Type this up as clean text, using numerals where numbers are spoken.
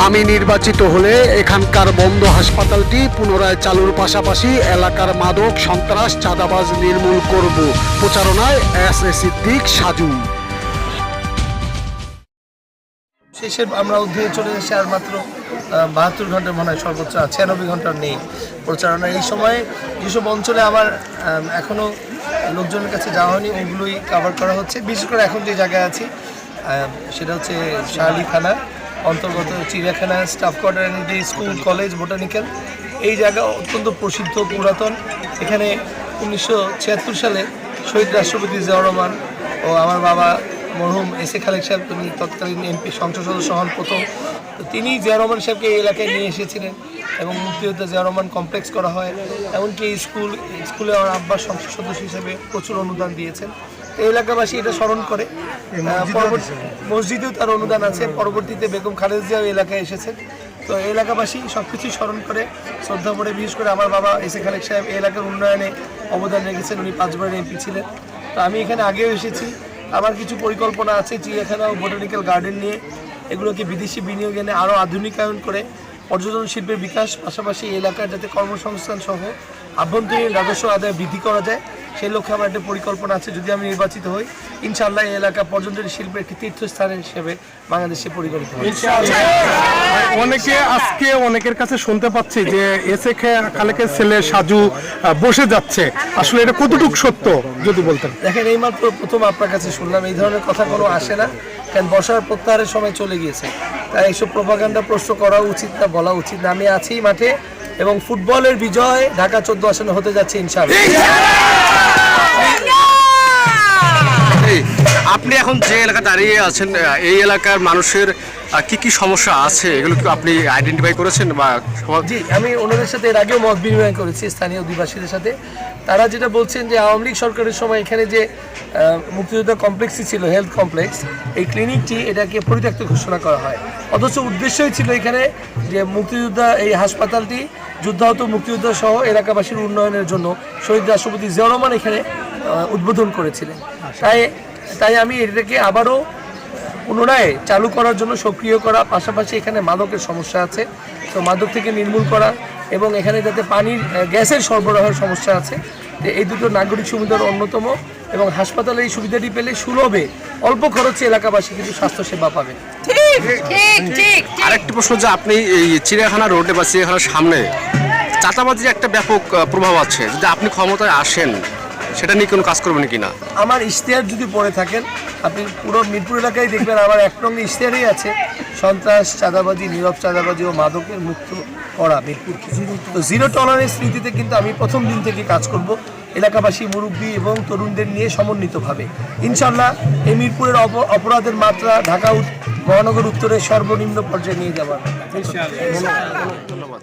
আমি নির্বাচিত হলে এখানকার বন্ধ হাসপাতালটি পুনরায় চালুর পাশাপাশি এলাকার মাদক, সন্ত্রাস, চাঁদাবাজ নির্মূল করব। প্রচারণায় এস.এ. সিদ্দিক, সাজু। শেষে আমরা অধ্যায়ে চলে এসেছি আর মাত্র 72 ঘন্টার মনে হয়, সর্বোচ্চ 96 ঘন্টার নেই প্রচারণা। এই সময়ে যেসব অঞ্চলে আমার এখনও লোকজনের কাছে যাওয়া হয়নি ওগুলোই কভার করা হচ্ছে। বিশেষ করে এখন যে জায়গায় আছি সেটা হচ্ছে শাহালি থানা অন্তর্গত চিড়িয়াখানা, staff quarter, school, college, botanical. এই জায়গা অত্যন্ত প্রসিদ্ধ, পুরাতন। এখানে 1976 সালে শহীদ রাষ্ট্রপতি জিয়াউর রহমান ও আমার বাবা মরহুম এস.এ. খালেক সাহেব, তিনি তৎকালীন এমপি, সংসদ সদস্য হন প্রথম। তো তিনি জিয়াউর রহমান সাহেবকে এই এলাকায় নিয়ে এসেছিলেন এবং মুক্তিযোদ্ধা জিয়াউর রহমান কমপ্লেক্স করা হয়। এমনকি স্কুলে আমার আব্বা সংসদ সদস্য হিসেবে প্রচুর অনুদান দিয়েছেন। এই এলাকাবাসী এটা স্মরণ করে, মসজিদেও তার অনুদান আছে। পরবর্তীতে বেগম খালেদা জিয়াও এলাকায় এসেছেন। তো এই এলাকাবাসী সব কিছুই স্মরণ করে, শ্রদ্ধা করে। বিশেষ করে আমার বাবা এস.এ. খালেক সাহেব এই এলাকার উন্নয়নে অবদান রেখেছেন। উনি 5 বারের এমপি ছিলেন। তো আমি এখানে আগেও এসেছি। আমার কিছু পরিকল্পনা আছে চিড়িয়াখানা ও বোটানিক্যাল গার্ডেন নিয়ে, এগুলোকে বিদেশি বিনিয়োগ এনে আরও আধুনিকায়ন করে পর্যটন শিল্পের বিকাশ, পাশাপাশি এই এলাকার যাতে কর্মসংস্থান সহ আভ্যন্তরীণ রাজস্ব আদায় বৃদ্ধি করা যায়, সেই লক্ষ্যে আমার একটা পরিকল্পনা আছে। যদি আমি নির্বাচিত হই, ইনশাআল্লাহ এই এলাকা পর্যটন শিল্পের একটি তীর্থস্থান হিসেবে বাংলাদেশে পরিগণিত হবে। অনেকের কাছে শুনতে পাচ্ছি যে এস.এ. খালেকের ছেলে সাজু বসে যাচ্ছে, আসলে এটা কতটুকু সত্য যদি বলতেন? দেখেন, এইমাত্র প্রথম আপনার কাছে শুনলাম। এই ধরনের কথা কোনো আসে না, কারণ বসার প্রত্যাহারের সময় চলে গিয়েছে। তাই এইসব প্রোপাগান্ডা প্রশ্ন করা উচিত না, বলা উচিত না। আমি আছি মাঠে এবং ফুটবলের বিজয় ঢাকা 14 আসনে হতে যাচ্ছে ইনশাআল্লাহ। আপনি এখন যে এলাকা দাঁড়িয়ে আছেন, এই এলাকার মানুষের কি কি সমস্যা আছে এগুলো কি আপনি আইডেন্টিফাই করেছেন? বা জি, আমি ওনাদের সাথে এর আগেও মত বিনিময় করেছি, স্থানীয় অধিবাসীদের সাথে। তারা যেটা বলছেন যে আওয়ামী লীগ সরকারের সময় এখানে যে মুক্তিযোদ্ধা কমপ্লেক্সটি ছিল, হেলথ কমপ্লেক্স, এই ক্লিনিকটি এটাকে পরিত্যক্ত ঘোষণা করা হয়। অথচ উদ্দেশ্যই ছিল এখানে যে মুক্তিযোদ্ধা এই হাসপাতালটি যুদ্ধাহত মুক্তিযোদ্ধা সহ এলাকাবাসীর উন্নয়নের জন্য শহীদ রাষ্ট্রপতি জিয়াউর রহমান এখানে উদ্বোধন করেছিলেন। তাই আমি এটাকে আবারও পুনরায় চালু করার জন্য সক্রিয় করা, পাশাপাশি এখানে মাদকের সমস্যা আছে, তো মাদক থেকে নির্মূল করা এবং এখানে যাতে পানির, গ্যাসের সরবরাহের সমস্যা আছে, এই দুটো নাগরিক সুবিধার অন্যতম। এবং হাসপাতালে এই সুবিধাটি পেলে সুলভে অল্প খরচে এলাকাবাসী কিন্তু স্বাস্থ্যসেবা পাবে। আরেকটি প্রশ্ন, যে আপনি এই চিড়িয়াখানা রোডে বা চিড়িয়াখানার সামনে চাঁদাবাজির একটা ব্যাপক প্রভাব আছে, যদি আপনি ক্ষমতায় আসেন সেটা নিয়ে কোনো কাজ করবেন কিনা? আমার ইশতেহার যদি পড়ে থাকেন, আপনি পুরো মিরপুর এলাকায় দেখবেন আমার এক রঙে ইশতেহারই আছে সন্ত্রাস, চাঁদাবাজি, নীরব চাঁদাবাজি ও মাদকের মুক্ত করা মিরপুরকে। তো জিরো টলারেন্স নীতিতে কিন্তু আমি প্রথম দিন থেকে কাজ করব, এলাকাবাসী, মুরব্বী এবং তরুণদের নিয়ে সমন্বিতভাবে। ইনশাআল্লাহ এই মিরপুরের অপরাধের মাত্রা ঢাকা মহানগর উত্তরের সর্বনিম্ন পর্যায়ে নিয়ে যাওয়ার। ধন্যবাদ।